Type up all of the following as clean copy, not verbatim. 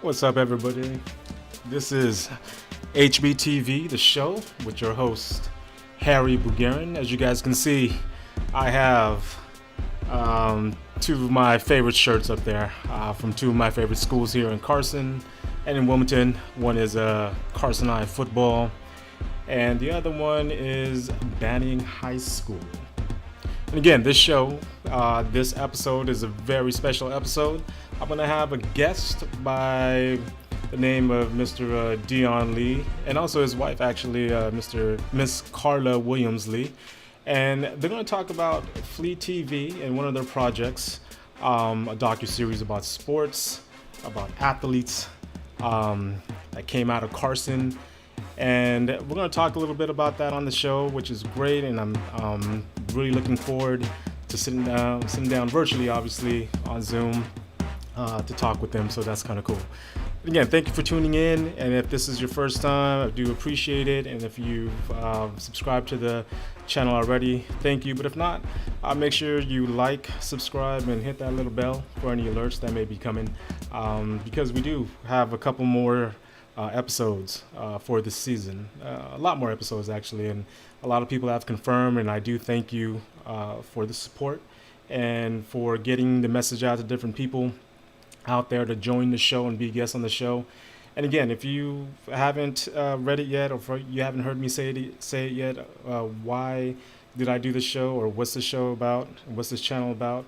What's up, everybody? This is HBTV, the show, with your host, HarryBugarin. As you guys can see, I have two of my favorite shirts up there from two of my favorite schools here in Carson and in Wilmington. One is Carson High football, and the other one is Banning High School. And again, this show, this episode is a very special episode. I'm going to have a guest by the name of Mr. Dion Lee, and also his wife, actually, Miss Carla Williams Lee. And they're going to talk about Flea TV and one of their projects, a docu-series about sports, about athletes that came out of Carson. And we're going to talk a little bit about that on the show, which is great. And I'm really looking forward to sitting down virtually, obviously, on Zoom to talk with them. So that's kind of cool. Again, thank you for tuning in. And if this is your first time, I do appreciate it. And if you've subscribed to the channel already, thank you. But if not, make sure you like, subscribe, and hit that little bell for any alerts that may be coming. Because we do have a couple more episodes for this season, a lot more episodes actually, and a lot of people have confirmed, and I do thank you for the support and for getting the message out to different people out there to join the show and be guests on the show. And again, if you haven't read it yet, or you haven't heard me say it yet, why did I do this show, or what's the show about, what's this channel about?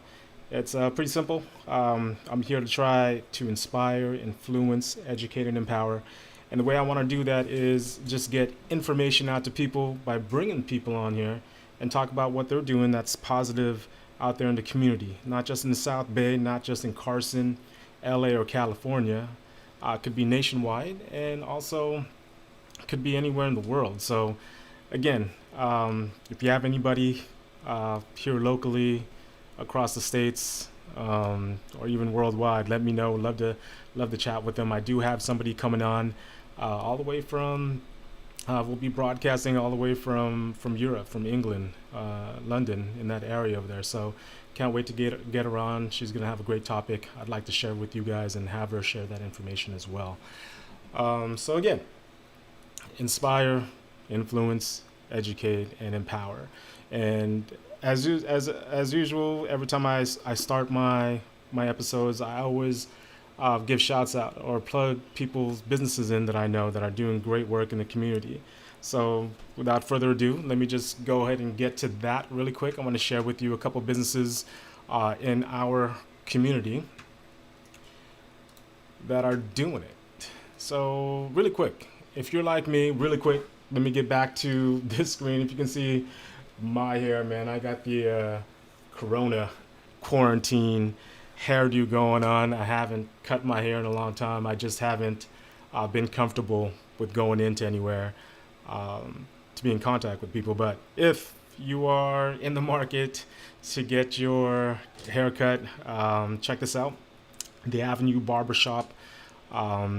It's pretty simple. I'm here to try to inspire, influence, educate, and empower. And the way I want to do that is just get information out to people by bringing people on here and talk about what they're doing that's positive out there in the community. Not just in the South Bay, not just in Carson, LA, or California. Could be nationwide, and also could be anywhere in the world. So again, if you have anybody here locally, across the states, or even worldwide, let me know. Love to chat with them. I do have somebody coming on all the way from we'll be broadcasting all the way from Europe, from England, London, in that area over there. So can't wait to get her on. She's gonna have a great topic I'd like to share with you guys, and have her share that information as well. So again, inspire, influence, educate, and empower. And as usual, every time I start my episodes, I always give shouts out or plug people's businesses in that I know that are doing great work in the community. So without further ado, let me just go ahead and get to that really quick. I want to share with you a couple businesses in our community that are doing it. So really quick, if you're like me, really quick, let me get back to this screen. If you can see my hair, man, I got the Corona quarantine hairdo going on. I haven't cut my hair in a long time. I just haven't been comfortable with going into anywhere to be in contact with people. But if you are in the market to get your haircut, check this out. The Avenue Barbershop.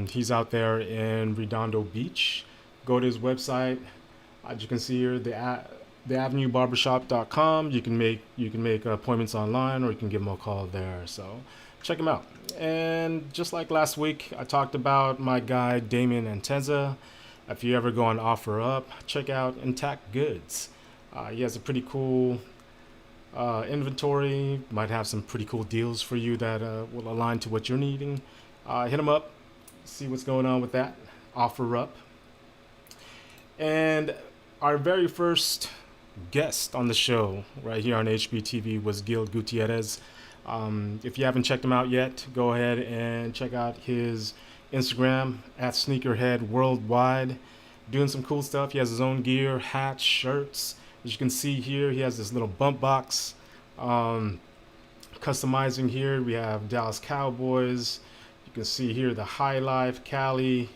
He's out there in Redondo Beach. Go to his website. As you can see here, theavenuebarbershop.com. You can make appointments online, or you can give them a call there. So check him out. And just like last week, I talked about my guy Damien Anteza. If you ever go on OfferUp, check out Intact Goods. He has a pretty cool inventory. Might have some pretty cool deals for you that will align to what you're needing. Hit him up, see what's going on with that. OfferUp. And our very first guest on the show right here on HBTV was Gil Gutierrez. If you haven't checked him out yet, go ahead and check out his Instagram at Sneakerhead Worldwide. Doing some cool stuff. He has his own gear, hats, shirts. As you can see here, he has this little BUMPBOXX customizing here. We have Dallas Cowboys. You can see here the High Life, Cali,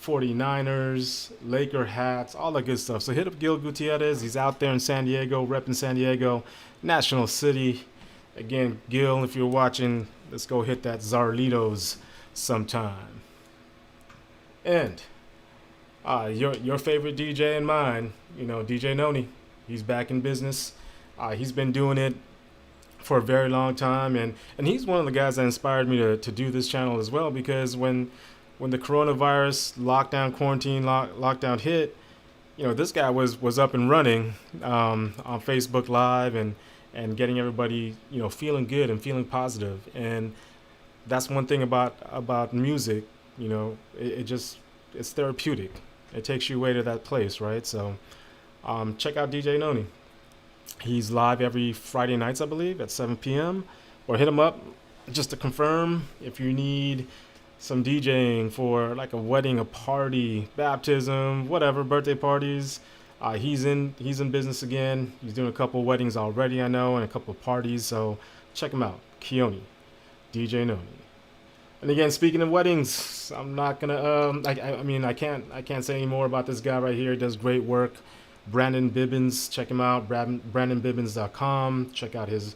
49ers, Laker hats, all that good stuff. So hit up Gil Gutierrez. He's out there in San Diego, repping San Diego, National City. Again, Gil, if you're watching, let's go hit that Zarlitos sometime. And your favorite DJ and mine, DJ Noni, he's back in business. He's been doing it for a very long time, and he's one of the guys that inspired me to do this channel as well, because when the coronavirus lockdown hit, this guy was up and running on Facebook Live and getting everybody feeling good and feeling positive. And that's one thing about music. It's therapeutic. It takes you away to that place, right? So check out DJ Noni. He's live every Friday nights, I believe, at 7 p.m. Or hit him up just to confirm if you need some DJing for like a wedding, a party, baptism, whatever, birthday parties. He's in business again. He's doing a couple of weddings already, I know, and a couple of parties. So check him out, Keone, DJ Noni. And again, speaking of weddings, I'm not gonna. I can't say any more about this guy right here. He does great work. Brandon Bibbins, check him out. BrandonBibbins.com. Check out his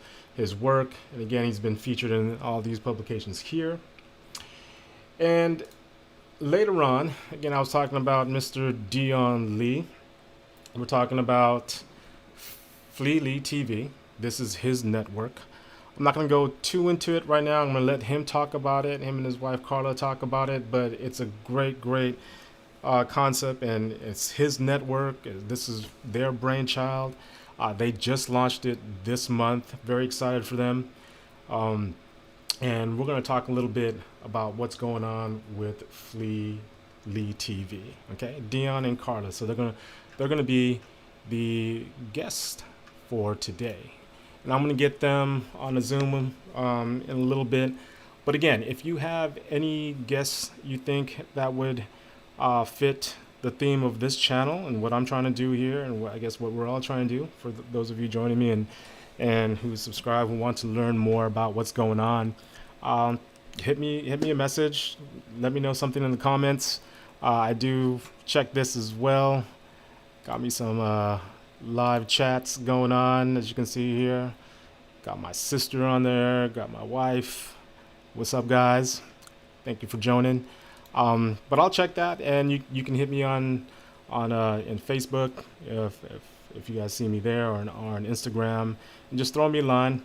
work. And again, he's been featured in all these publications here. And later on, again, I was talking about Mr. Dion Lee. We're talking about Flea Lee TV. This is his network. I'm not going to go too into it right now. I'm going to let him talk about it, him and his wife Carla talk about it. But it's a great concept, and it's his network. This is their brainchild. They just launched it this month. Very excited for them. And we're going to talk a little bit about what's going on with Flea Lee TV. Okay, Dion and Carla. So they're gonna be the guest for today, and I'm gonna get them on a Zoom in a little bit. But again, if you have any guests you think that would fit the theme of this channel and what I'm trying to do here, and I guess what we're all trying to do for those of you joining me and who subscribe, who want to learn more about what's going on, hit me a message. Let me know something in the comments. I do check this as well. Got me some live chats going on, as you can see here. Got my sister on there. Got my wife. What's up, guys? Thank you for joining. But I'll check that, and you can hit me on in Facebook if you guys see me there, or on Instagram, and just throw me a line.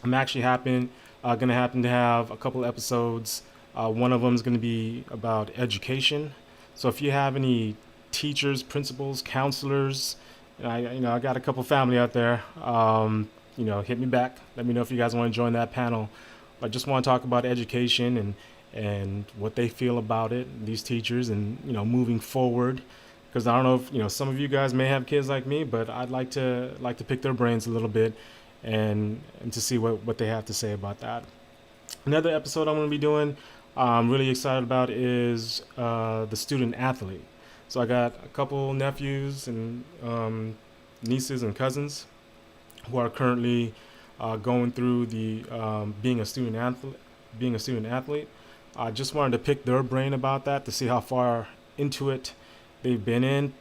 I'm actually gonna happen to have a couple episodes. One of them is gonna be about education. So if you have any teachers, principals, counselors, I got a couple family out there. Hit me back. Let me know if you guys want to join that panel. I just want to talk about education and what they feel about it, these teachers, and moving forward. Because I don't know if some of you guys may have kids like me, but I'd like to pick their brains a little bit and to see what they have to say about that. Another episode I'm going to be doing, I'm really excited about, is the student athlete. So I got a couple nephews and nieces and cousins who are currently going through the being a student athlete. I just wanted to pick their brain about that to see how far into it they've been in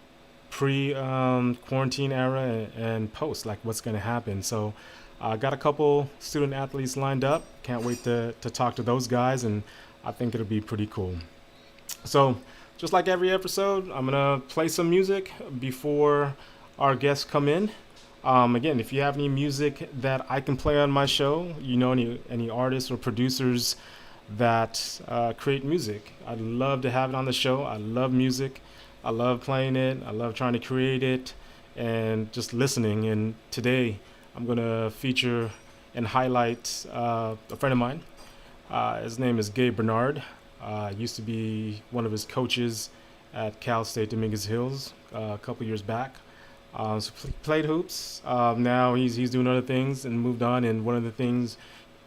pre-quarantine era and post, like what's going to happen. So I got a couple student athletes lined up. Can't wait to talk to those guys, and I think it'll be pretty cool. So just like every episode, I'm going to play some music before our guests come in. Again, if you have any music that I can play on my show, any artists or producers that create music, I'd love to have it on the show. I love music. I love playing it. I love trying to create it and just listening. And today I'm going to feature and highlight a friend of mine. His name is Gabe Renard. Used to be one of his coaches at Cal State Dominguez Hills a couple years back. So played hoops. Now he's doing other things and moved on. And one of the things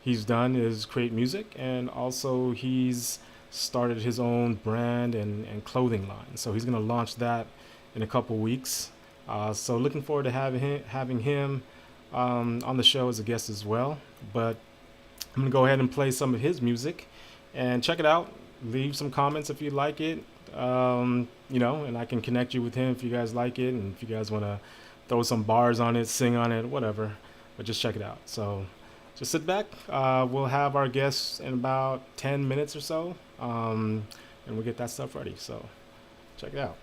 he's done is create music, and also he's started his own brand and clothing line. So he's going to launch that in a couple weeks. So looking forward to having him on the show as a guest as well. But I'm going to go ahead and play some of his music and check it out. Leave some comments if you like it, and I can connect you with him if you guys like it, and if you guys want to throw some bars on it, sing on it, whatever. But just check it out. So just sit back. We'll have our guests in about 10 minutes or so, and we'll get that stuff ready. So check it out.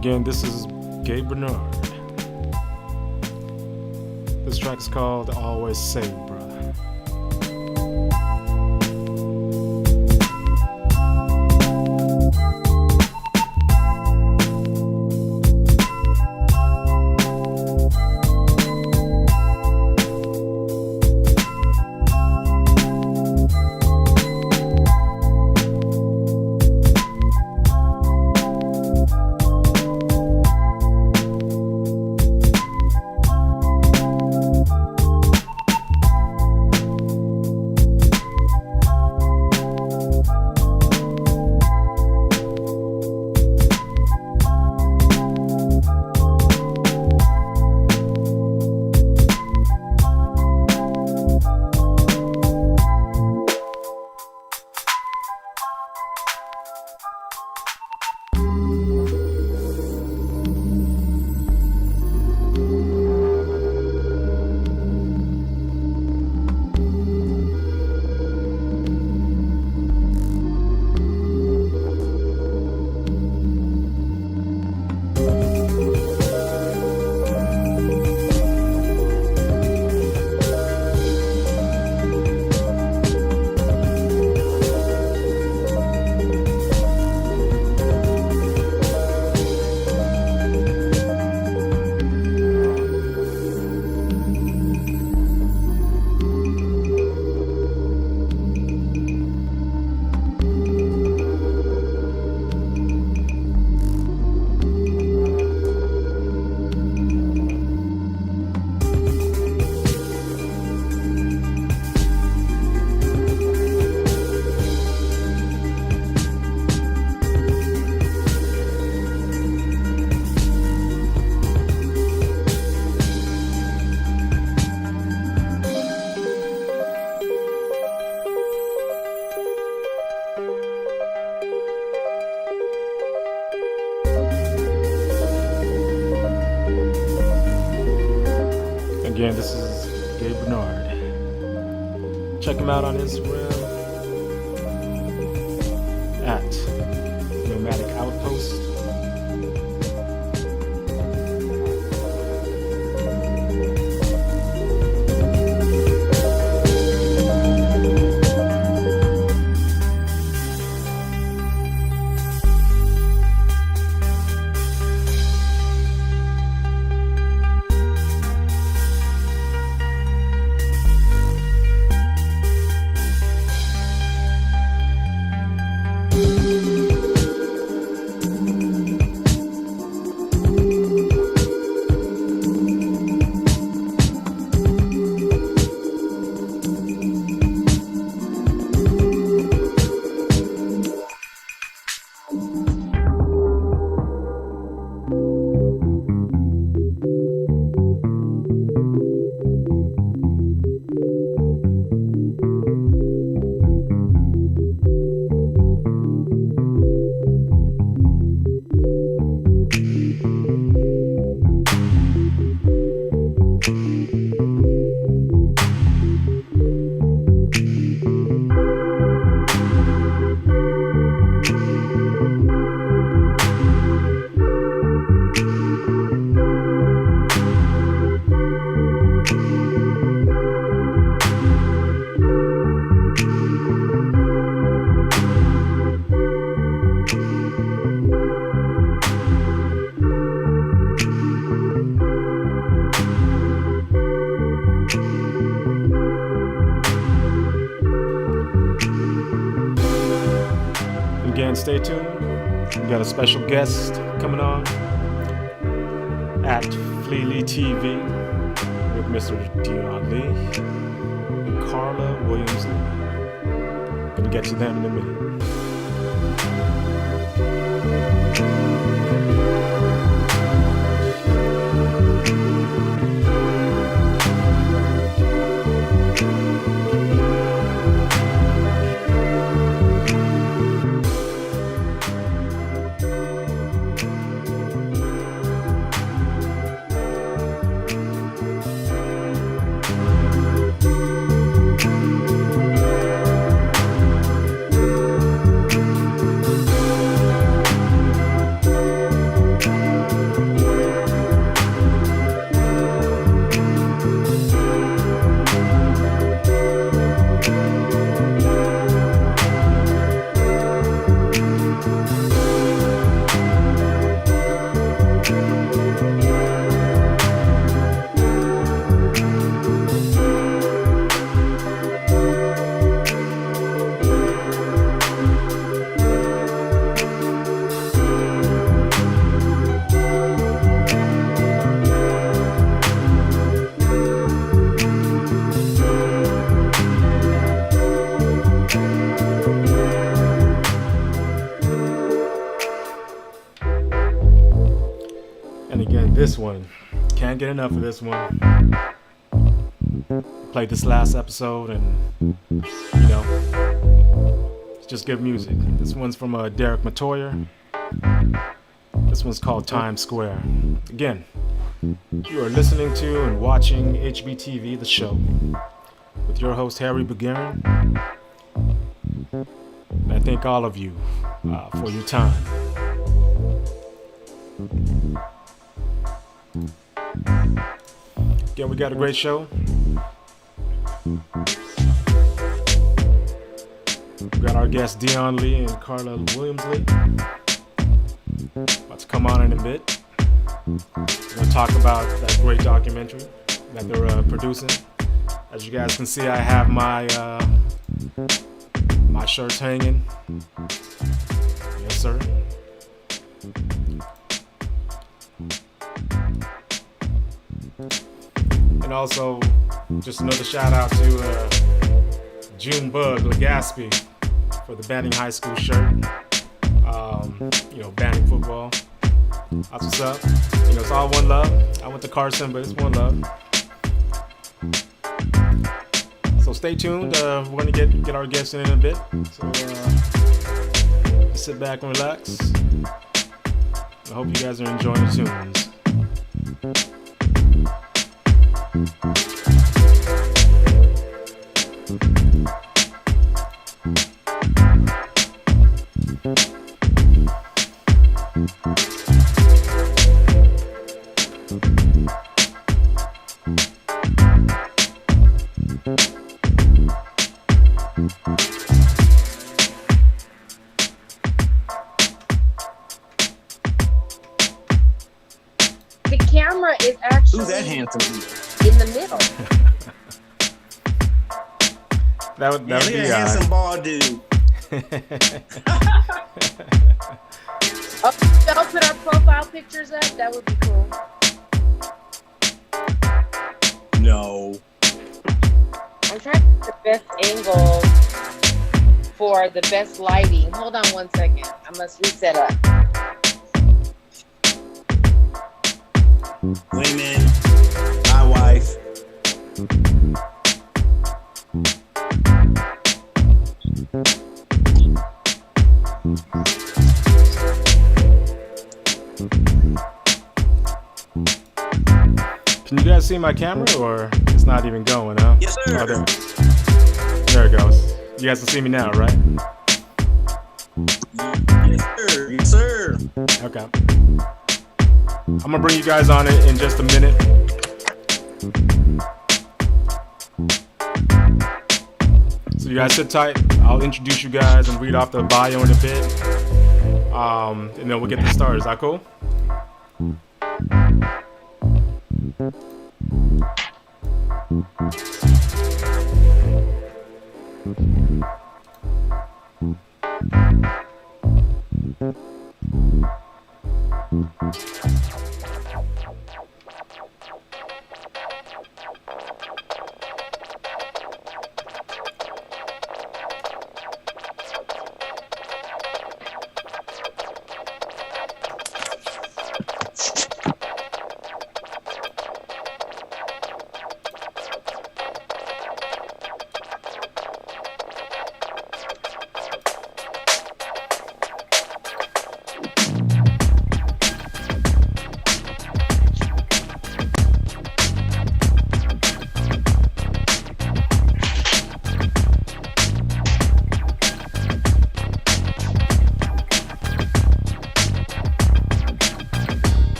Again, this is Gabe Renard. This track is called Always Say, Bruh. Again, this is Gabe Renard. Check him out on Instagram at Nomadic Outpost. Again, stay tuned. We got a special guest coming on at Fleely TV with Mr. Dion Lee and Carla Williams Lee. Gonna get to them in a minute. this one. Can't get enough of this one. Played this last episode, and you know, it's just good music. This one's from Derek Matoyer. This one's called Times Square. Again, you are listening to and watching HBTV, the show, with your host HarryBugarin. And I thank all of you for your time. Again, we got a great show. We got our guests Dion Lee and Carla Williams-Lee. About to come on in a bit. We're going to talk about that great documentary that they're producing. As you guys can see, I have my my shirts hanging. Yes, sir. And also, just another shout out to Junebug Legaspi for the Banning High School shirt. You know, Banning football. That's what's up. You know, it's all one love. I went to Carson, but it's one love. So stay tuned. We're gonna get our guests in a bit. So sit back and relax. I hope you guys are enjoying the tunes. The camera is actually who's that handsome in the middle. that would be a handsome bald dude. Oh, y'all put our profile pictures up? That would be cool. No. I'm trying to get the best angle for the best lighting. Hold on one second. I must reset up. Women, my wife. Can you guys see my camera, or it's not even going, huh? Yes, sir. Oh, there it goes. You guys can see me now, right? Yes, sir. Yes, sir. Okay. I'm gonna bring you guys on it in just a minute. So you guys sit tight. I'll introduce you guys and read off the bio in a bit. And then we'll get this started. Is that cool?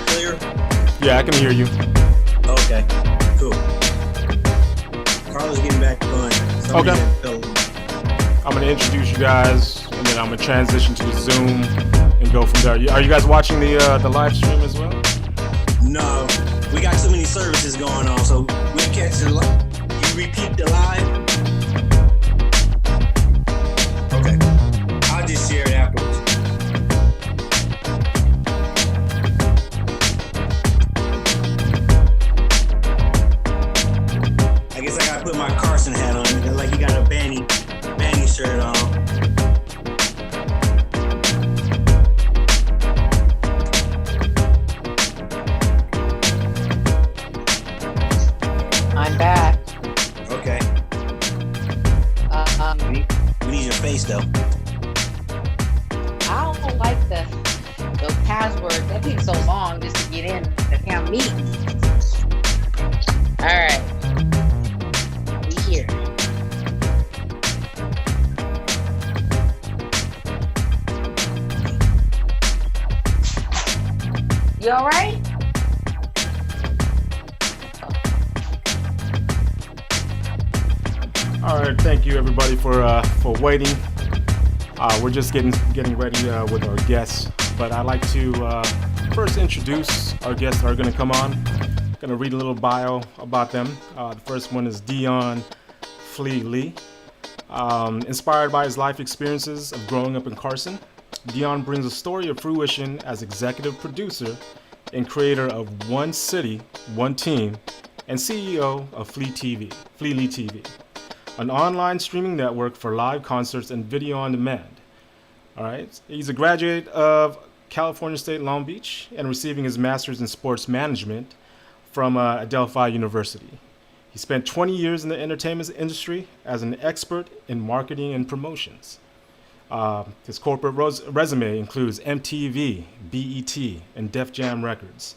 clear? Yeah, I can hear you. Okay, cool. Carla's getting back on. Okay. I'm going to introduce you guys, and then I'm going to transition to the Zoom and go from there. Are you guys watching the live stream as well? No, we got too many services going on, so we'll catch the live. You repeat the live? Okay. I'll just share it afterwards. I guess I gotta put my Carson hat on, like you got a Banny shirt on. I'm back. Okay. We need your face though. I don't like those passwords. That takes so long just to get in the damn meeting. All right. We here. You all right? All right, thank you everybody for waiting. We're just getting ready with our guests, but I'd like to first introduce our guests that are going to come on. Going to read a little bio about them. The first one is Dion Lee. Inspired by his life experiences of growing up in Carson, Dion brings a story of fruition as executive producer and creator of One City, One Team, and CEO of Flea TV, an online streaming network for live concerts and video on demand. All right, he's a graduate of California State Long Beach and receiving his master's in sports management from Adelphi University. He spent 20 years in the entertainment industry as an expert in marketing and promotions. His corporate resume includes MTV, BET, and Def Jam Records.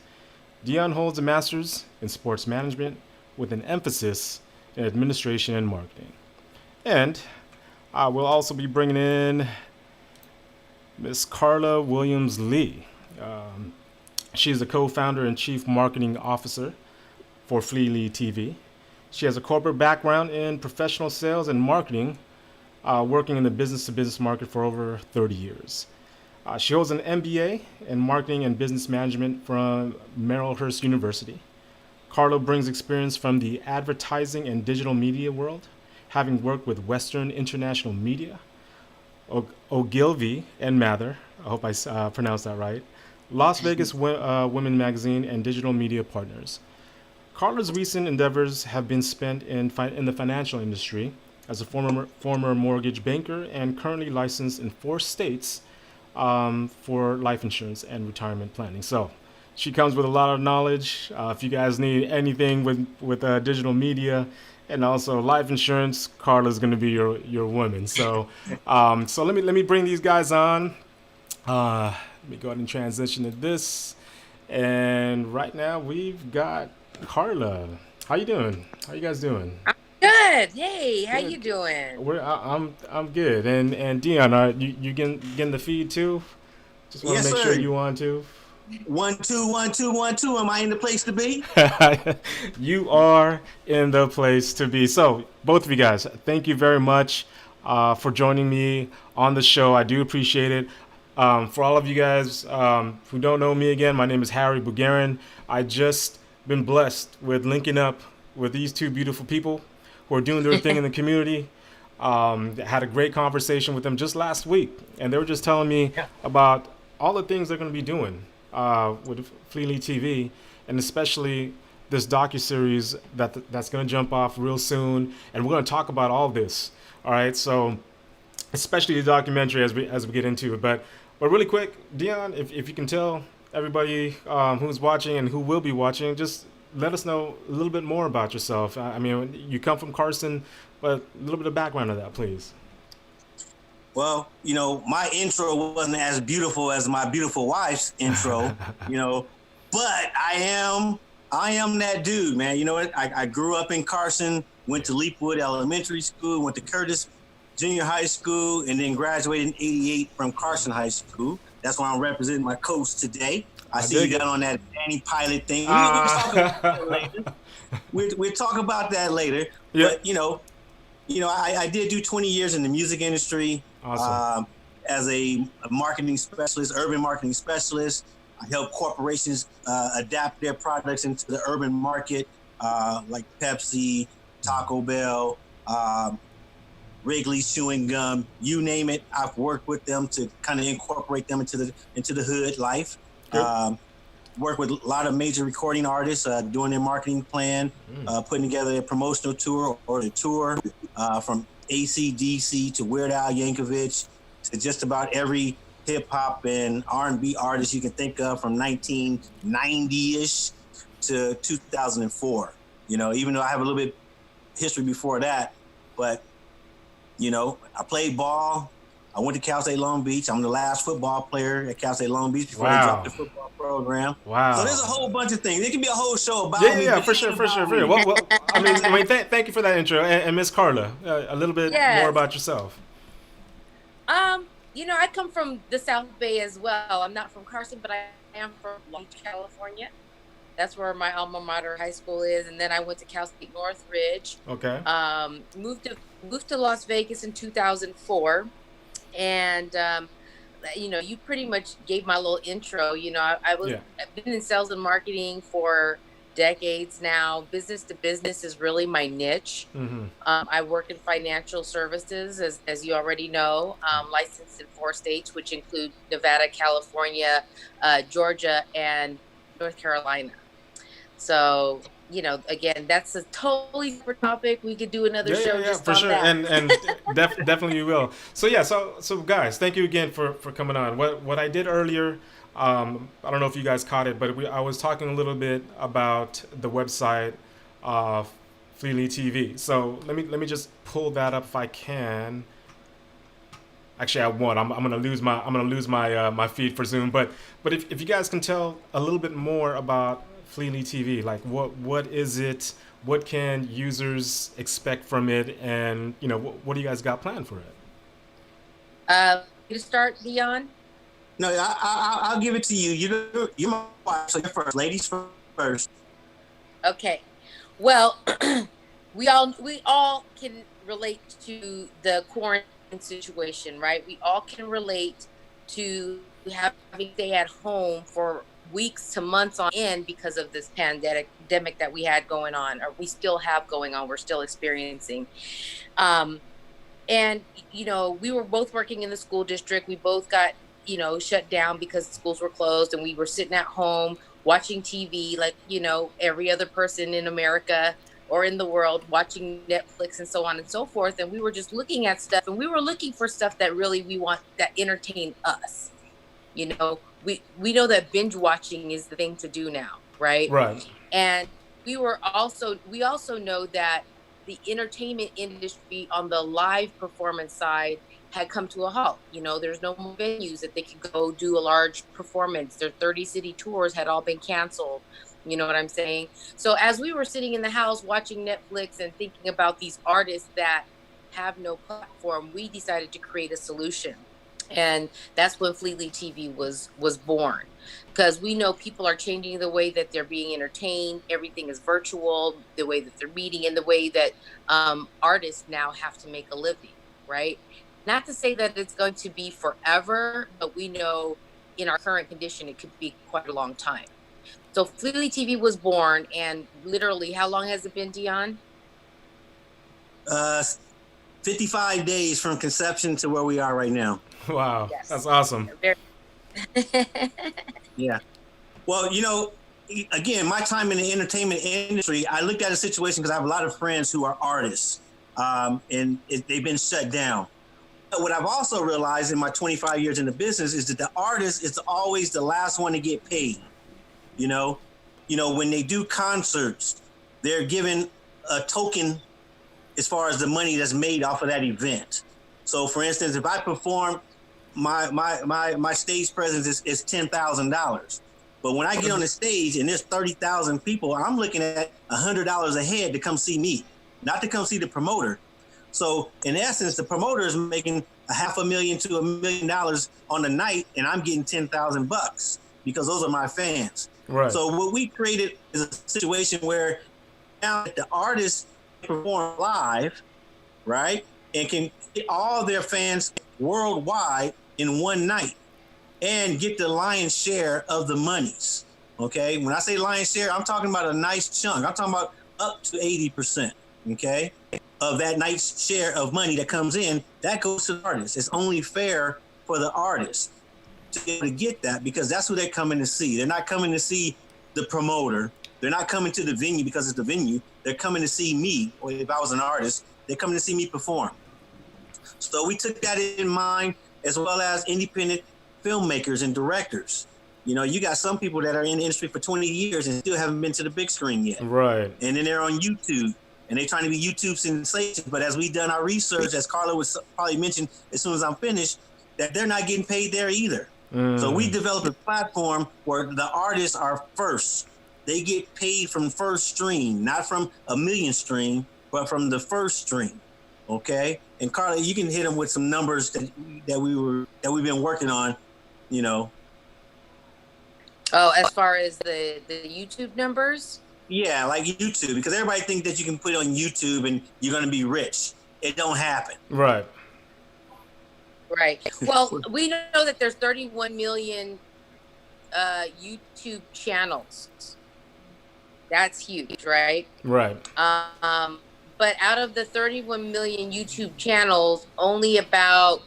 Dion holds a master's in sports management with an emphasis in administration and marketing. And we'll also be bringing in Miss Carla Williams-Lee. She is the co-founder and chief marketing officer for Flea TV. She has a corporate background in professional sales and marketing, working in the business-to-business market for over 30 years. She holds an MBA in marketing and business management from Marylhurst University. Carla brings experience from the advertising and digital media world, having worked with Western International Media, Ogilvy and Mather, I hope I pronounced that right, Las Vegas Women Magazine, and Digital Media Partners. Carla's recent endeavors have been spent in the financial industry as a former mortgage banker and currently licensed in 4 states for life insurance and retirement planning. So she comes with a lot of knowledge. If you guys need anything with digital media and also life insurance, Carla's going to be your woman. So so let me bring these guys on. Let me go ahead and transition to this. And right now we've got Carla. How you doing? How you guys doing? I'm good. Hey, how Good. you doing? I'm good. And Dion, you getting the feed too? Just want to Yes, make sir. sure you on too. 1 2 1 2 1 2. Am I in the place to be? You are in the place to be. So both of you guys, thank you very much for joining me on the show. I do appreciate it. For all of you guys who don't know me again, my name is HarryBugarin. I just been blessed with linking up with these two beautiful people who are doing their thing in the community. Had a great conversation with them just last week, and they were just telling me about all the things they're going to be doing with Flea TV, and especially this docu-series that's going to jump off real soon, and we're going to talk about all this. All right, so especially the documentary as we get into it, but really quick, Dion, if you can tell everybody who's watching and who will be watching, just let us know a little bit more about yourself. I mean, you come from Carson, but a little bit of background of that, please. Well, my intro wasn't as beautiful as my beautiful wife's intro, but I am that dude, man. You know what? I grew up in Carson, went to Leapwood Elementary School, went to Curtis Junior High School, and then graduated in '88 from Carson High School. That's why I'm representing my coach today. I see you got on that tiny pilot thing. We'll talk about that Uh, later. We'll talk about that later. Yeah. But I did do 20 years in the music industry. Awesome. As a marketing specialist, urban marketing specialist. I help corporations adapt their products into the urban market, like Pepsi, Taco Bell, Wrigley's chewing gum, you name it. I've worked with them to kind of incorporate them into the hood life. Work with a lot of major recording artists doing their marketing plan, putting together a promotional tour or a tour from AC/DC to Weird Al Yankovic to just about every hip hop and R&B artist you can think of from 1990-ish to 2004. Even though I have a little bit history before that, but I played ball. I went to Cal State Long Beach. I'm the last football player at Cal State Long Beach before they dropped the football program. Wow. So there's a whole bunch of things. It can be a whole show about me. Yeah, for sure. Well, thank you for that intro. And Miss Carla, a little bit more about yourself. I come from the South Bay as well. I'm not from Carson, but I am from Long Beach, California. That's where my alma mater high school is. And then I went to Cal State Northridge. Okay. Moved to Las Vegas in 2004. And, you pretty much gave my little intro. I've been in sales and marketing for decades now. Business to business is really my niche. Mm-hmm. I work in financial services, as you already know, licensed in 4 states, which include Nevada, California, Georgia, and North Carolina. So, again, that's a totally different topic. We could do another show just for on sure. that. And definitely we will. So so guys, thank you again for coming on. What I did earlier, I don't know if you guys caught it, but I was talking a little bit about the website Fleely TV. So let me just pull that up if I can. Actually, I won't. I'm gonna lose my my feed for Zoom. But if you guys can tell a little bit more about Fleely TV, like what is it? What can users expect from it? And what do you guys got planned for it? You start, Dion? No, I'll give it to you. You're my wife, so you're first. Ladies first. Okay. Well, we all can relate to the quarantine situation, right? We all can relate to having to stay at home for weeks to months on end because of this pandemic that we had going on, or we still have going on. We're still experiencing. And, we were both working in the school district. We both got, shut down because schools were closed, and we were sitting at home watching TV like, every other person in America or in the world, watching Netflix and so on and so forth. And we were just looking at stuff, and we were looking for stuff that really that entertain us. We know that binge watching is the thing to do now, right? Right. And we also know that the entertainment industry on the live performance side had come to a halt. There's no more venues that they could go do a large performance. Their 30 city tours had all been canceled. You know what I'm saying? So as we were sitting in the house watching Netflix and thinking about these artists that have no platform, we decided to create a solution. And that's when Fleely TV was born, because we know people are changing the way that they're being entertained. Everything is virtual, the way that they're meeting, and the way that artists now have to make a living, right? Not to say that it's going to be forever, but we know in our current condition, it could be quite a long time. So Fleely TV was born, and literally, how long has it been, Dion? 55 days from conception to where we are right now. Wow, Yes. That's awesome. Yeah. Well, again, my time in the entertainment industry, I looked at a situation because I have a lot of friends who are artists, and they've been shut down. But what I've also realized in my 25 years in the business is that the artist is always the last one to get paid. When they do concerts, they're given a token as far as the money that's made off of that event. So, for instance, if I perform, my stage presence is $10,000. But when I get on the stage and there's 30,000 people, I'm looking at $100 a head to come see me, not to come see the promoter. So, in essence, the promoter is making $500,000 to $1 million on the night, and I'm getting $10,000 because those are my fans. Right. So what we created is a situation where now the artists perform live, right, and can get all their fans worldwide in one night and get the lion's share of the monies. Okay, when I say lion's share, I'm talking about a nice chunk. I'm talking about up to 80%. Okay, of that nice share of money that comes in, that goes to the artist. It's only fair for the artist to be able to get that, because that's who they're coming to see. They're not coming to see the promoter. They're not coming to the venue because it's the venue. They're coming to see me, or if I was an artist, they're coming to see me perform. So we took that in mind, as well as independent filmmakers and directors. You know, you got some people that are in the industry for 20 years and still haven't been to the big screen yet. Right. And then they're on YouTube, and they're trying to be YouTube sensations. But as we've done our research, as Carla was probably mentioned as soon as I'm finished, that they're not getting paid there either. So we developed a platform where the artists are first. They get paid from first stream, not from a million stream, but from the first stream. Okay. And Carla, you can hit them with some numbers that we've been working on, you know. Oh, as far as the YouTube numbers? Yeah, like YouTube, because everybody thinks that you can put it on YouTube and you're going to be rich. It don't happen. Right. Right. Well, we know that there's 31 million YouTube channels. That's huge, right? Right. But out of the 31 million YouTube channels, only about,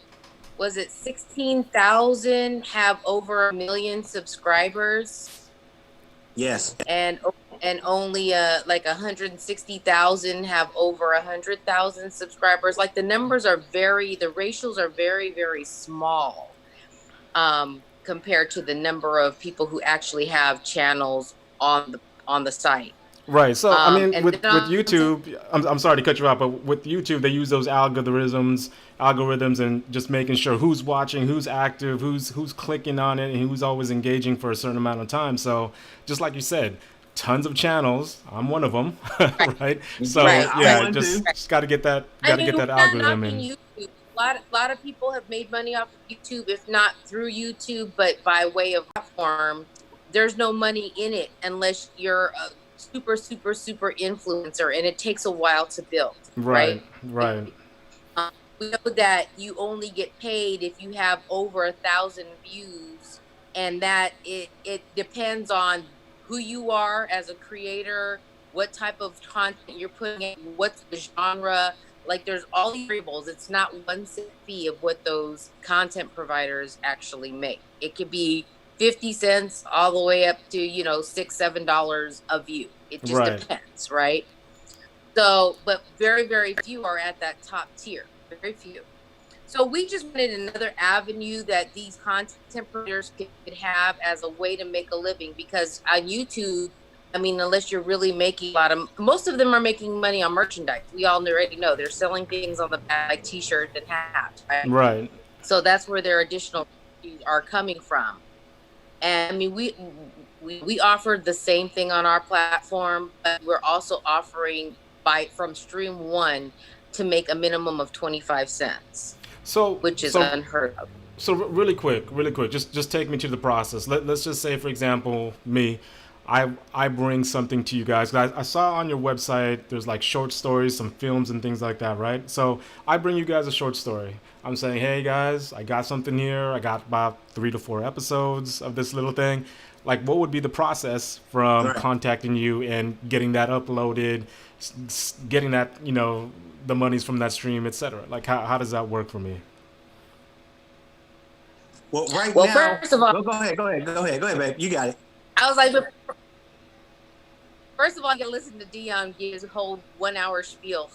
was it 16,000 have over 1 million subscribers? Yes. And only like 160,000 have over 100,000 subscribers. Like the numbers are the ratios are very, very small compared to the number of people who actually have channels on the site. Right. So I mean, with then YouTube, I'm sorry to cut you off, but with YouTube, they use those algorithms, and just making sure who's watching, who's active, who's clicking on it, and who's always engaging for a certain amount of time. So just like you said, tons of channels. I'm one of them, right? So yeah, just got to get that algorithm in. YouTube. A lot of people have made money off of YouTube, if not through YouTube, but by way of platform. There's no money in it unless you're a super influencer, and it takes a while to build. Right. We know that you only get paid if you have over 1,000 views, and that it depends on who you are as a creator, what type of content you're putting in, what's the genre. Like there's all these variables. It's not one set fee of what those content providers actually make. It could be 50 cents all the way up to, $6, $7 a view. It just depends, right? So, but very, very few are at that top tier. Very few. So we just wanted another avenue that these content creators could have as a way to make a living, because on YouTube, I mean, unless you're really making most of them are making money on merchandise. We all already know they're selling things on the back, like t-shirts and hats, right? Right. So that's where their additional are coming from. And I mean, we offered the same thing on our platform, but we're also offering from stream 1 to make a minimum of 25 cents. Which is unheard of. So really quick, just take me to the process. Let's just say, for example, me, I bring something to you guys. I saw on your website there's like short stories, some films and things like that, right? So I bring you guys a short story. I'm saying, hey guys, I got something here. I got about 3 to 4 episodes of this little thing. Like, what would be the process from contacting you and getting that uploaded, getting that, the monies from that stream, etc.? Like, how does that work for me? Well, now, first of all, go ahead, babe. You got it. I was like, first of all, I can listen to Dion give his whole 1 hour spiel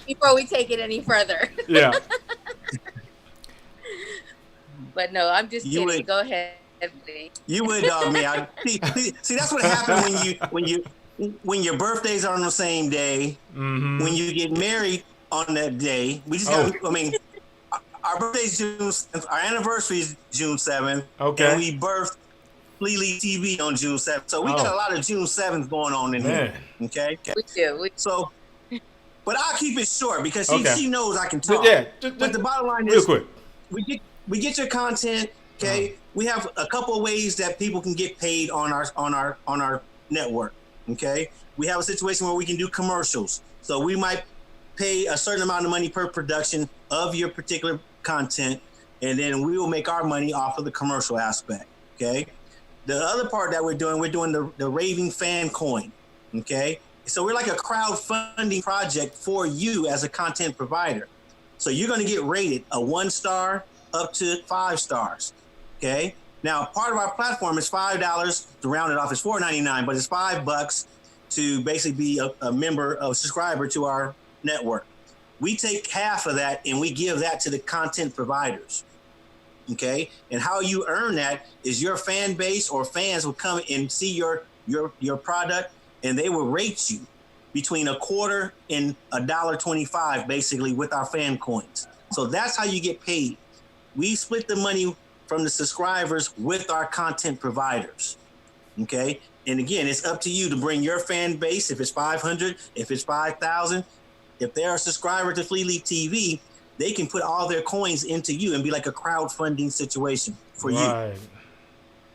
before we take it any further. Yeah. But no, I'm just kidding. Go ahead, please. You would, dog me. See, that's what happened when your birthdays are on the same day. Mm-hmm. When you get married on that day, we just got. I mean, our birthday's June 7th. Our anniversary is June 7th. Okay. And we birthed Lily TV on June 7th. So we got a lot of June 7th going on in here. Okay. We do. So, but I'll keep it short because she knows I can talk. Yeah. But the bottom line is, real quick, we get your content, Okay, we have a couple of ways that people can get paid on our network. Okay, we have a situation where we can do commercials. So we might pay a certain amount of money per production of your particular content, and then we will make our money off of the commercial aspect. Okay, the other part that we're doing the raving fan coin. Okay, so we're like a crowdfunding project for you as a content provider. So you're going to get rated a 1-star up to 5 stars. Okay. Now, part of our platform is $5 to round it off. It's $4.99, but it's $5 to basically be a member, a subscriber to our network. We take half of that and we give that to the content providers. Okay. And how you earn that is your fan base or fans will come and see your product, and they will rate you between $0.25 and $1.25, basically, with our fan coins. So that's how you get paid. We split the money from the subscribers with our content providers. Okay. And again, it's up to you to bring your fan base. If it's 500, if it's 5,000, if they're a subscriber to Flea League TV, they can put all their coins into you and be like a crowdfunding situation for you. No,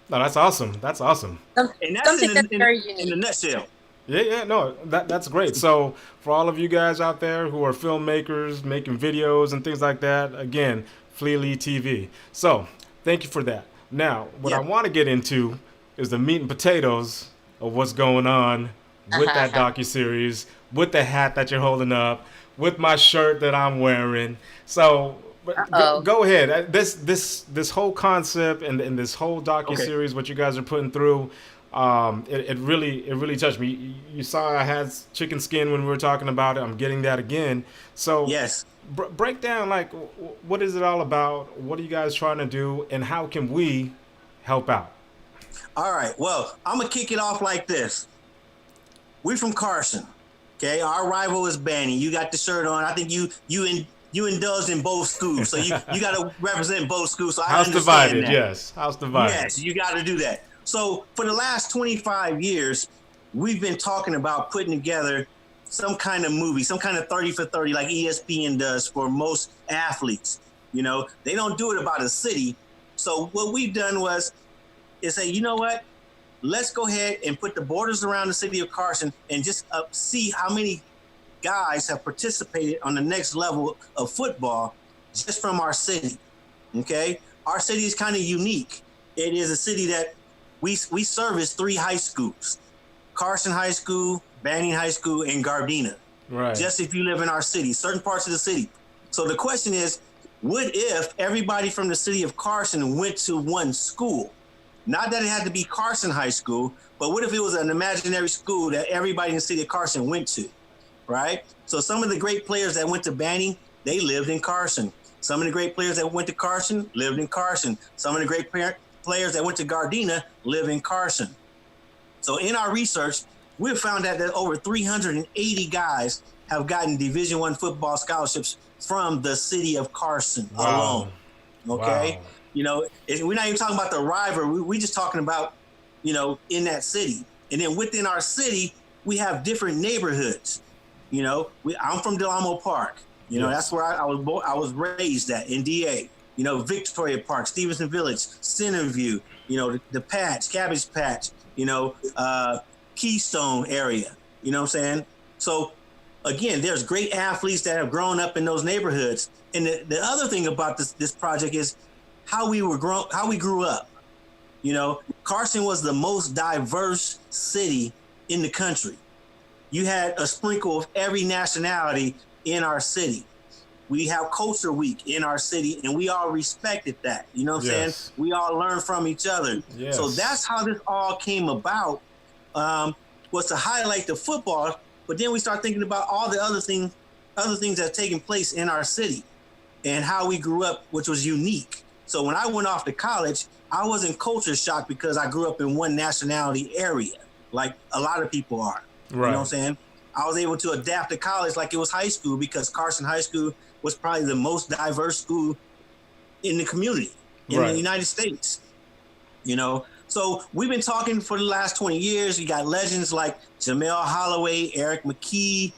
that's awesome. That's awesome. And that's in the nutshell. Yeah, no, that's great. So for all of you guys out there who are filmmakers, making videos and things like that, again, Flea League TV. So thank you for that. Now, what I want to get into is the meat and potatoes of what's going on with that docu-series, with the hat that you're holding up, with my shirt that I'm wearing. So go ahead. This whole concept and this whole docu-series, what you guys are putting through, it really touched me. You saw I had chicken skin when we were talking about it. I'm getting that again. So yes, break down, like, what is it all about? What are you guys trying to do, and how can we help out? All right. Well, I'm gonna kick it off like this. We're from Carson. Okay, our rival is Banning. You got the shirt on. I think you indulged in both schools, so you got to represent both schools. So House divided, that. Yes. House divided. Yes, you got to do that. So for the last 25 years, we've been talking about putting together some kind of movie, some kind of 30 for 30, like ESPN does for most athletes. You know, they don't do it about a city. So what we've done is say, you know what? Let's go ahead and put the borders around the city of Carson and just see how many guys have participated on the next level of football just from our city. Okay? Our city is kind of unique. It is a city that we service 3 high schools: Carson High School, Banning High School, and Gardena. Right. Just if you live in our city, certain parts of the city. So the question is, what if everybody from the city of Carson went to one school? Not that it had to be Carson High School, but what if it was an imaginary school that everybody in the city of Carson went to, right? So some of the great players that went to Banning, they lived in Carson. Some of the great players that went to Carson lived in Carson. Some of the great players that went to Gardena live in Carson. So in our research, we've found out that over 380 guys have gotten Division I football scholarships from the city of Carson alone. Okay. Wow. You know, we're not even talking about the rival. We're just talking about, you know, in that city. And then within our city, we have different neighborhoods. You know, I'm from Del Amo Park. You know, that's where I was raised at, in DA. You know, Victoria Park, Stevenson Village, Centerview, you know, the Patch, Cabbage Patch, you know, Keystone area. You know what I'm saying? So, again, there's great athletes that have grown up in those neighborhoods. And the other thing about this project is how we grew up. You know, Carson was the most diverse city in the country. You had a sprinkle of every nationality in our city. We have Culture Week in our city, and we all respected that. You know what I'm saying? We all learn from each other. Yes. So that's how this all came about, was to highlight the football, but then we start thinking about all the other things that's taking place in our city and how we grew up, which was unique. So when I went off to college, I wasn't culture shocked because I grew up in one nationality area, like a lot of people are. Right. You know what I'm saying? I was able to adapt to college like it was high school because Carson High School was probably the most diverse school in the community, in the United States. You know, so we've been talking for the last 20 years. You got legends like Jamel Holloway, Eric McKee,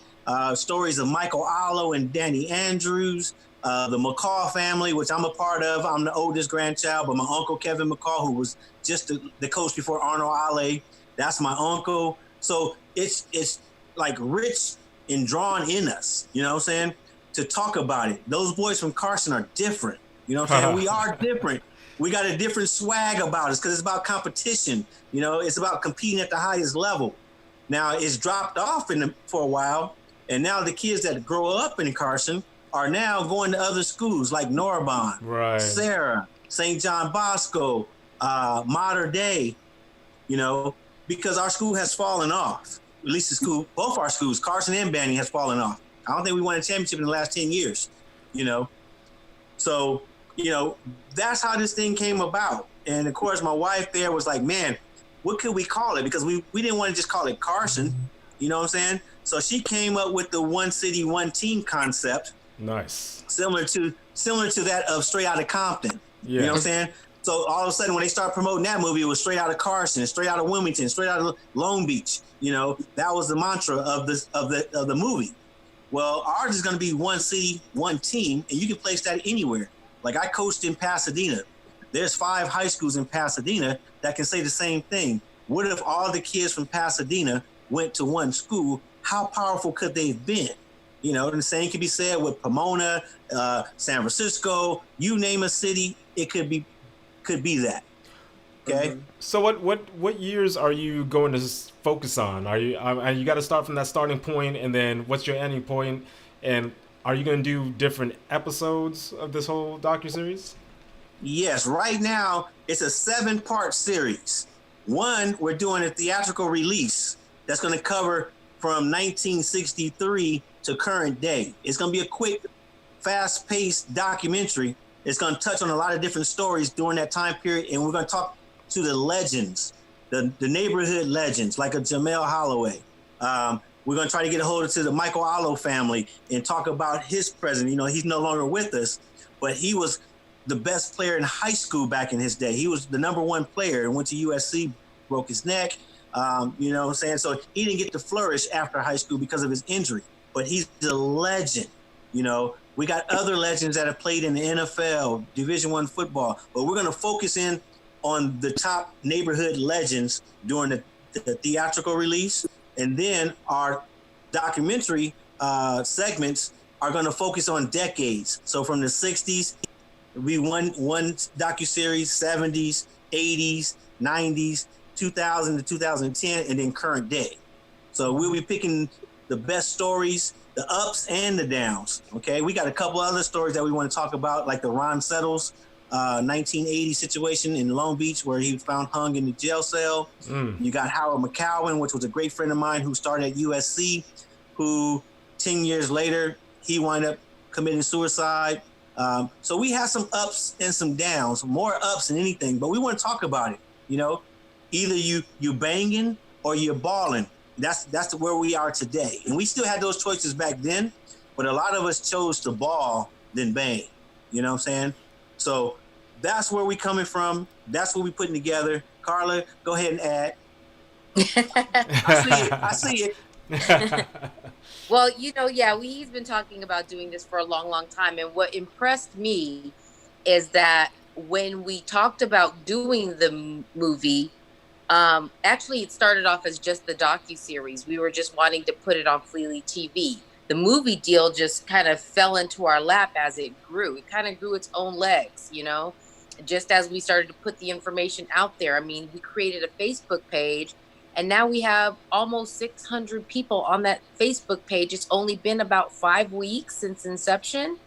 stories of Michael Allo and Danny Andrews, the McCall family, which I'm a part of. I'm the oldest grandchild, but my uncle Kevin McCall, who was just the coach before Arnold Ale, that's my uncle. So it's like rich and drawn in us, you know what I'm saying, to talk about it. Those boys from Carson are different, you know what I'm saying? We are different. We got a different swag about us because it's about competition. You know, it's about competing at the highest level. Now, it's dropped off for a while, and now the kids that grow up in Carson are now going to other schools like Norbonne, right, Sarah, St. John Bosco, Mater Dei, you know, because our school has fallen off. At least the school, both our schools, Carson and Banning, has fallen off. I don't think we won a championship in the last 10 years, you know. So, you know, that's how this thing came about. And of course, my wife there was like, man, what could we call it? Because we didn't want to just call it Carson, you know what I'm saying? So she came up with the one city, one team concept. Nice. Similar to that of Straight Outta Compton. Yeah. You know what I'm saying? So all of a sudden when they started promoting that movie, it was Straight Outta Carson, Straight Outta Wilmington, Straight Outta Long Beach. You know, that was the mantra of the movie. Well, ours is going to be one city, one team, and you can place that anywhere. Like I coached in Pasadena. There's 5 high schools in Pasadena that can say the same thing. What if all the kids from Pasadena went to one school? How powerful could they have been? You know, the same could be said with Pomona, San Francisco. You name a city, it could be that. Okay. So what years are you going to focus on? Are you got to start from that starting point, and then what's your ending point? And are you going to do different episodes of this whole docu-series? Yes, right now it's a 7-part series. One, we're doing a theatrical release that's going to cover from 1963 to current day. It's going to be a quick, fast-paced documentary. It's going to touch on a lot of different stories during that time period, and we're going to talk to the legends, the neighborhood legends, like a Jamel Holloway. We're going to try to get a hold of the Michael Allo family and talk about his president. You know, he's no longer with us, but he was the best player in high school back in his day. He was the #1 player and went to USC, broke his neck. You know what I'm saying? So he didn't get to flourish after high school because of his injury, but he's a legend. You know, we got other legends that have played in the NFL, Division I football, but we're going to focus in on the top neighborhood legends during the theatrical release. And then our documentary segments are going to focus on decades. So from the 60s, we one docu-series, 70s, 80s, 90s, 2000 to 2010, and then current day. So we'll be picking the best stories, the ups and the downs. Okay, we got a couple other stories that we want to talk about, like the Ron Settles 1980 situation in Long Beach, where he was found hung in the jail cell. You got Howard McCowan, which was a great friend of mine who started at USC, who 10 years later, he wound up committing suicide. So we have some ups and some downs, more ups than anything, but we want to talk about it. You know, either you banging or you're balling. That's where we are today. And we still had those choices back then, but a lot of us chose to ball than bang. You know what I'm saying? So that's where we coming from. That's what we putting together. Carla, go ahead and add. I see it. Well, you know, yeah, we've been talking about doing this for a long, long time. And what impressed me is that when we talked about doing the movie, actually it started off as just the docu-series. We were just wanting to put it on Fleely TV. The movie deal just kind of fell into our lap as it grew. It kind of grew its own legs, you know, just as we started to put the information out there. I mean, we created a Facebook page, and now we have almost 600 people on that Facebook page. It's only been about 5 weeks since inception.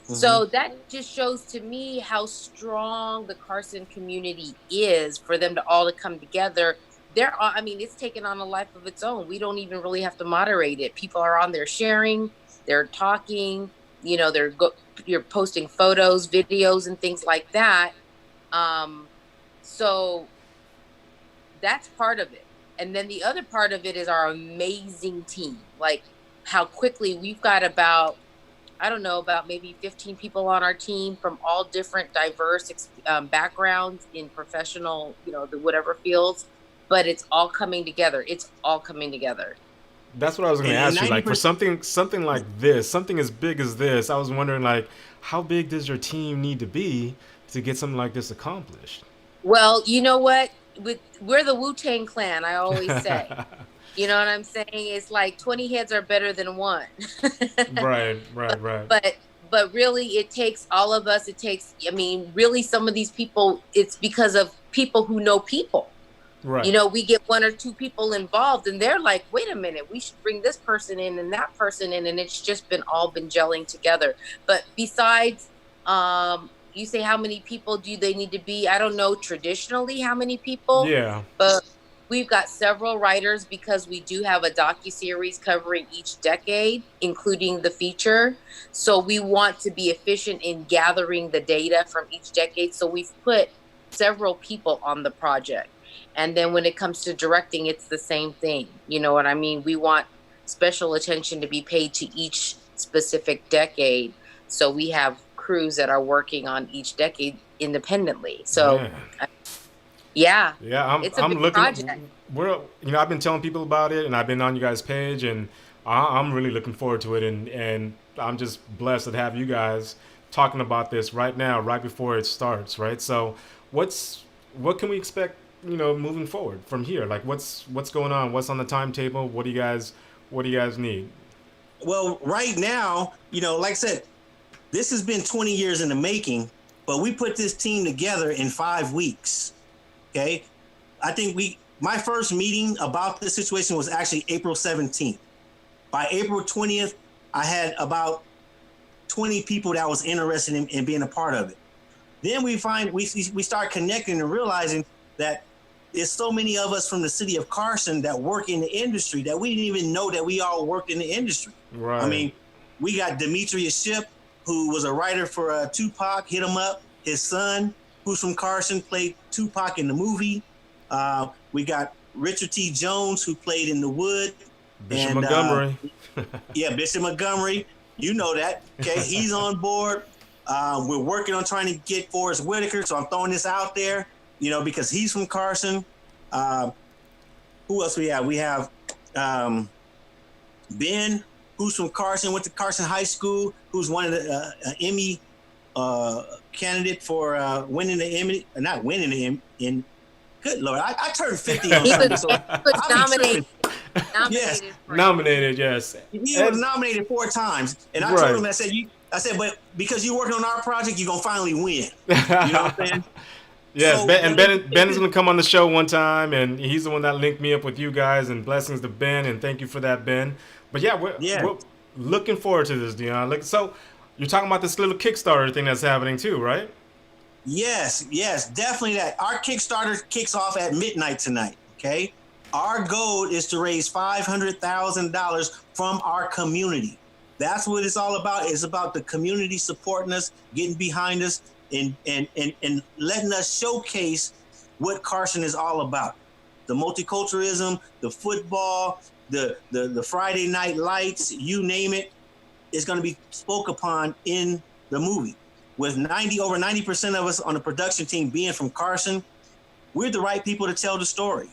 So that just shows to me how strong the Carson community is for them to all to come together. I mean, it's taken on a life of its own. We don't even really have to moderate it. People are on there sharing, they're talking, you know, you're posting photos, videos, and things like that. So that's part of it. And then the other part of it is our amazing team. Like how quickly we've got about maybe 15 people on our team from all different diverse backgrounds in professional, you know, the whatever fields. But it's all coming together. It's all coming together. That's what I was going to ask you. Like for something like this, something as big as this, I was wondering, like, how big does your team need to be to get something like this accomplished? Well, you know what? We're the Wu-Tang Clan, I always say. You know what I'm saying? It's like 20 heads are better than one. Right. But really, it takes all of us. It takes, I mean, really, some of these people, it's because of people who know people. Right. You know, we get one or two people involved and they're like, wait a minute, we should bring this person in and that person in. And it's just been gelling together. But besides, you say how many people do they need to be? I don't know traditionally how many people. Yeah. But we've got several writers because we do have a docu-series covering each decade, including the feature. So we want to be efficient in gathering the data from each decade. So we've put several people on the project. And then when it comes to directing, it's the same thing. You know what I mean? We want special attention to be paid to each specific decade. So we have crews that are working on each decade independently. So yeah, it's a big looking project. I've been telling people about it, and I've been on you guys' page, and I'm really looking forward to it. And I'm just blessed to have you guys talking about this right now, right before it starts, right? So what can we expect, moving forward from here? Like what's going on? What's on the timetable? What do you guys need? Well, right now, like I said, this has been 20 years in the making, but we put this team together in 5 weeks. Okay. I think my first meeting about this situation was actually April 17th. By April 20th, I had about 20 people that was interested in being a part of it. Then we start connecting and realizing that there's so many of us from the city of Carson that work in the industry that we didn't even know that we all worked in the industry. Right. I mean, we got Demetrius Shipp, who was a writer for Tupac, hit him up. His son, who's from Carson, played Tupac in the movie. We got Richard T. Jones, who played in The Wood. Bishop Montgomery. Bishop Montgomery. You know that. Okay, he's on board. We're working on trying to get Forrest Whitaker, so I'm throwing this out there, because he's from Carson. Who else we have? We have Ben, who's from Carson, went to Carson High School, who's one of the Emmy candidate for winning the Emmy, not winning the Emmy. Good Lord, I turned 50 on Sunday, so he was nominated. Yes, nominated. Yes, he was nominated 4 times, and I told him, I said, but because you're working on our project, you're gonna finally win. You know what I'm saying? Yes, so, Ben is gonna come on the show one time, and he's the one that linked me up with you guys. And blessings to Ben, and thank you for that, Ben. But we're looking forward to this, Dion. So you're talking about this little Kickstarter thing that's happening too, right? Yes, definitely that. Our Kickstarter kicks off at midnight tonight, okay? Our goal is to raise $500,000 from our community. That's what it's all about. It's about the community supporting us, getting behind us, and letting us showcase what Carson is all about. The multiculturalism, the football, the Friday night lights, you name it, is going to be spoke upon in the movie. With over 90% of us on the production team being from Carson, we're the right people to tell the story.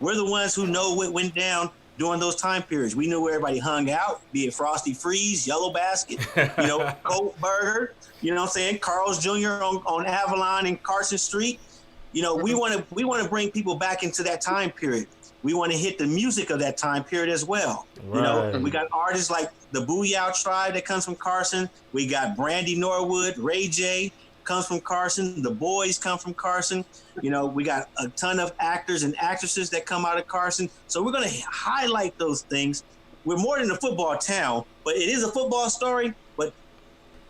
We're the ones who know what went down during those time periods. We knew where everybody hung out, be it Frosty Freeze, Yellow Basket, Colt Burger, you know what I'm saying, Carl's Jr. on Avalon and Carson Street. We want to bring people back into that time period. We want to hit the music of that time period as well. Right. We got artists like the Booyah Tribe that comes from Carson. We got Brandy Norwood, Ray J comes from Carson. The Boys come from Carson. We got a ton of actors and actresses that come out of Carson. So we're going to highlight those things. We're more than a football town, but it is a football story. But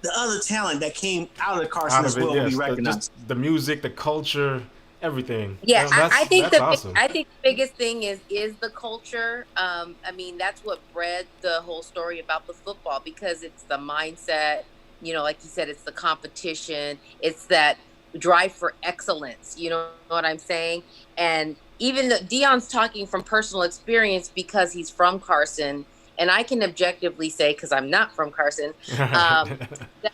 the other talent that came out of Carson as well will be recognized. The music, the culture, everything. Yeah, I think awesome. I think the biggest thing is the culture. That's what bred the whole story about the football, because it's the mindset. Like you said, it's the competition. It's that drive for excellence. You know what I'm saying? And even Dion's talking from personal experience because he's from Carson, and I can objectively say, because I'm not from Carson, that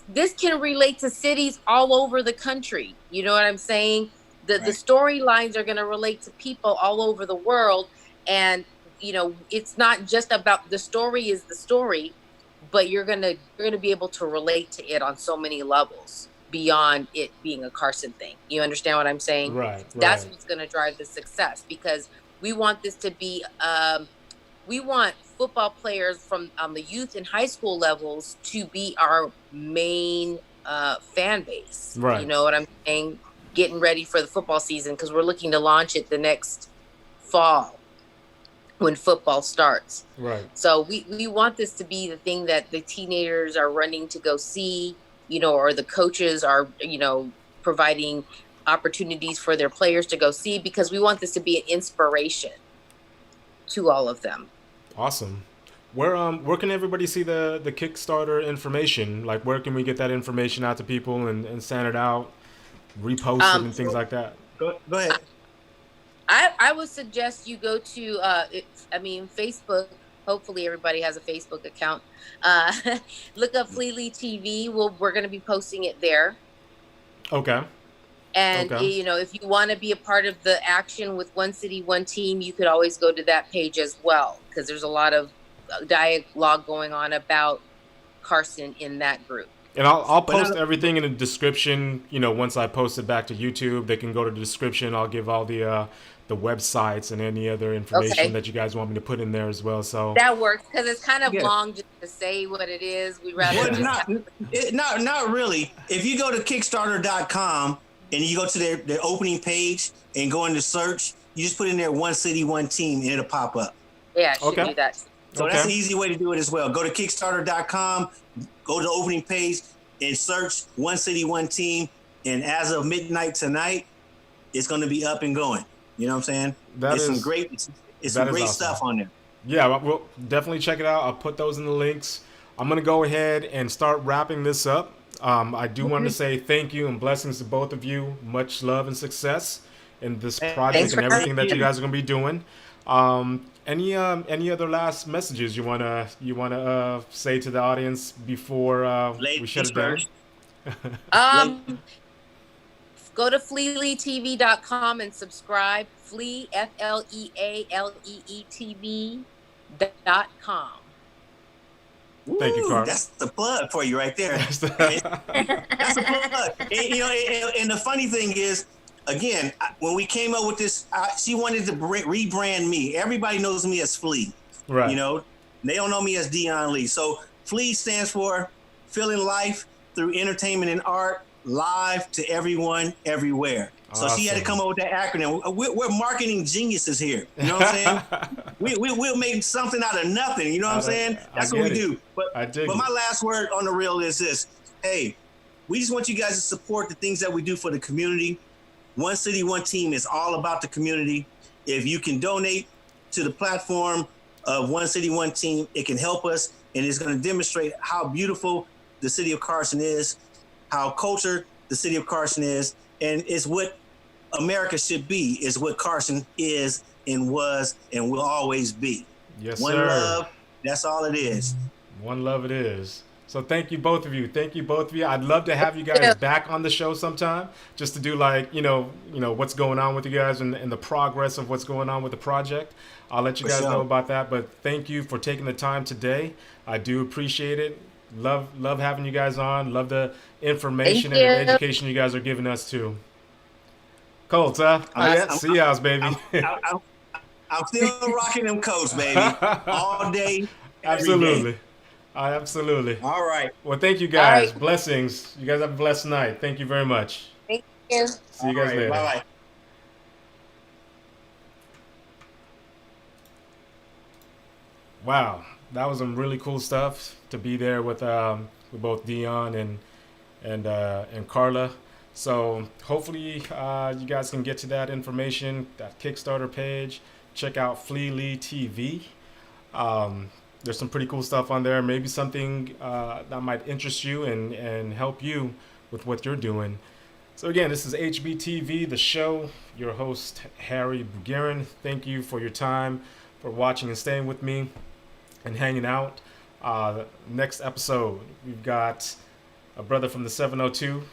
this can relate to cities all over the country. You know what I'm saying? The storylines are going to relate to people all over the world. And, it's not just about the story is the story, but you're gonna be able to relate to it on so many levels beyond it being a Carson thing. You understand what I'm saying? Right. That's what's gonna drive the success, because we want this to be we want football players from the youth and high school levels to be our main fan base. Right. You know what I'm saying? Getting ready for the football season, because we're looking to launch it the next fall when football starts. Right. So we want this to be the thing that the teenagers are running to go see, you know, or the coaches are, you know, providing opportunities for their players to go see, because we want this to be an inspiration to all of them. Awesome. Where can everybody see the Kickstarter information? Like, where can we get that information out to people and send it out, repost it and things like that? Go ahead. I would suggest you go to Facebook. Hopefully everybody has a Facebook account. Look up Fleely TV. We're going to be posting it there. Okay. And you know, if you want to be a part of the action with One City, One Team, you could always go to that page as well, because there's a lot of dialogue going on about Carson in that group. And I'll post everything in the description. You know, once I post it back to YouTube, they can go to the description. I'll give all the websites and any other information that you guys want me to put in there as well. So that works, because it's kind of long just to say what it is. We rather not really. If you go to Kickstarter.com and you go to their opening page and go into search, you just put in there One City, One Team, and it'll pop up. Yeah, should do that. So that's an easy way to do it as well. Go to Kickstarter.com, go to the opening page, and search One City, One Team. And as of midnight tonight, it's going to be up and going. You know what I'm saying? Some great stuff on there. Yeah, we'll definitely check it out. I'll put those in the links. I'm going to go ahead and start wrapping this up. I do want to say thank you and blessings to both of you. Much love and success in this project and everything that you guys are going to be doing. Any other last messages you wanna say to the audience before we shut it down? Go to fleelytv.com and subscribe. Flee FLEALEETV.com. Thank you, Carla. That's the plug for you right there. That's the plug. And, you know, and the funny thing is, again, when we came up with this, she wanted to rebrand me. Everybody knows me as Flea. Right. You know, they don't know me as Dion Lee. So Flea stands for Feeling Life Through Entertainment and Art, live to everyone, everywhere. So she had to come up with that acronym. We're marketing geniuses here. You know what I'm saying? We'll make something out of nothing. You know what I'm saying? That's what we do. But my last word on the reel is this. Hey, we just want you guys to support the things that we do for the community. One City, One Team is all about the community. If you can donate to the platform of One City, One Team, it can help us, and it's going to demonstrate how beautiful the city of Carson is, how cultured the city of Carson is, and it's what America should be, is what Carson is and was and will always be. Yes, One love, that's all it is. One love it is. So thank you, both of you. Thank you, both of you. I'd love to have you guys back on the show sometime, just to do like, you know, what's going on with you guys and the progress of what's going on with the project. I'll let you guys know about that. But thank you for taking the time today. I do appreciate it. Love having you guys on. Love the information and the education you guys are giving us too. Colts, huh? See y'all, baby. I'm still rocking them coats, baby. All day, absolutely. Day. Absolutely. All right. Well, thank you guys. Right. Blessings. You guys have a blessed night. Thank you very much. Thank you. See you guys later. Bye-bye. Wow, that was some really cool stuff to be there with both Dion and Carla. So hopefully you guys can get to that information, that Kickstarter page. Check out Fleely TV. There's some pretty cool stuff on there. Maybe something that might interest you and help you with what you're doing. So again, this is HBTV, the show. Your host, HarryBugarin. Thank you for your time, for watching and staying with me and hanging out. Next episode, we've got a brother from the 702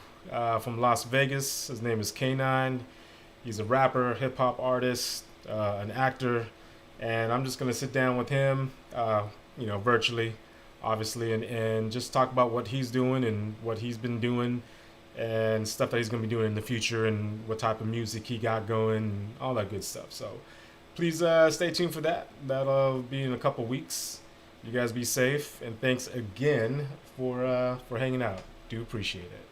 from Las Vegas. His name is K9. He's a rapper, hip-hop artist, an actor. And I'm just going to sit down with him, virtually obviously, and just talk about what he's doing and what he's been doing and stuff that he's going to be doing in the future and what type of music he got going and all that good stuff. So please stay tuned for that. That'll be in a couple weeks. You guys be safe, and thanks again for hanging out. Do appreciate it.